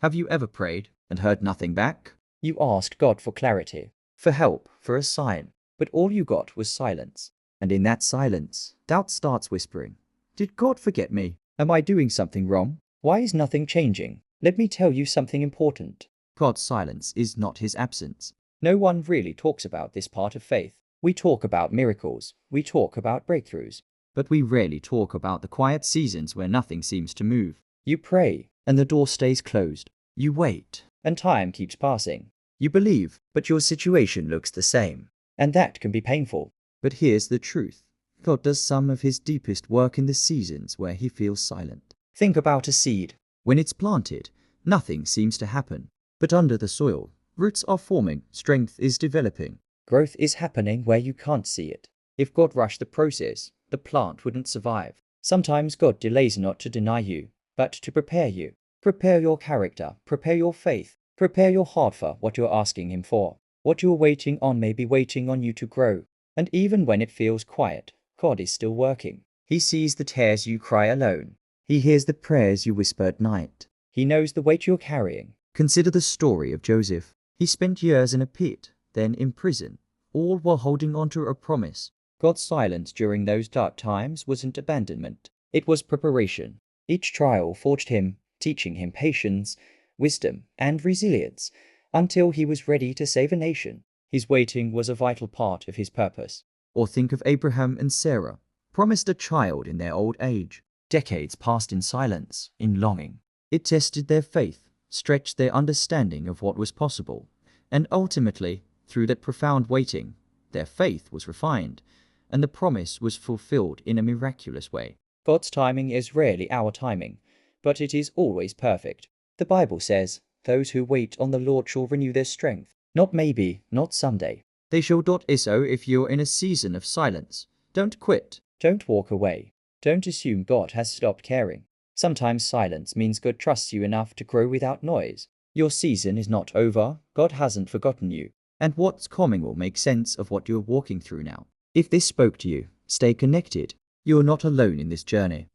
Have you ever prayed and heard nothing back? You asked God for clarity, for help, for a sign, but all you got was silence. And in that silence, doubt starts whispering, did God forget me? Am I doing something wrong? Why is nothing changing? Let me tell you something important. God's silence is not his absence. No one really talks about this part of faith. We talk about miracles. We talk about breakthroughs. But we rarely talk about the quiet seasons where nothing seems to move. You pray, And the door stays closed. You wait. and time keeps passing. You believe, but your situation looks the same. And that can be painful. But here's the truth. God does some of his deepest work in the seasons where he feels silent. Think about a seed. When it's planted, nothing seems to happen. But under the soil, roots are forming, strength is developing. Growth is happening where you can't see it. If God rushed the process, the plant wouldn't survive. Sometimes God delays not to deny you, but to prepare you. Prepare your character, prepare your faith, prepare your heart for what you're asking him for. What you're waiting on may be waiting on you to grow. And even when it feels quiet, God is still working. He sees the tears you cry alone. He hears the prayers you whisper at night. He knows the weight you're carrying. Consider the story of Joseph. He spent years in a pit, then in prison, all while holding on to a promise. God's silence during those dark times wasn't abandonment. It was preparation. Each trial forged him, teaching him patience, wisdom, and resilience, until he was ready to save a nation. His waiting was a vital part of his purpose. Or think of Abraham and Sarah, promised a child in their old age. Decades passed in silence, in longing. It tested their faith, stretched their understanding of what was possible, and ultimately, through that profound waiting, their faith was refined, and the promise was fulfilled in a miraculous way. God's timing is rarely our timing, but it is always perfect. The Bible says, "Those who wait on the Lord shall renew their strength." Not maybe, not someday. They shall not so if you're in a season of silence. Don't quit. Don't walk away. Don't assume God has stopped caring. Sometimes silence means God trusts you enough to grow without noise. Your season is not over. God hasn't forgotten you. And what's coming will make sense of what you're walking through now. If this spoke to you, stay connected. You're not alone in this journey.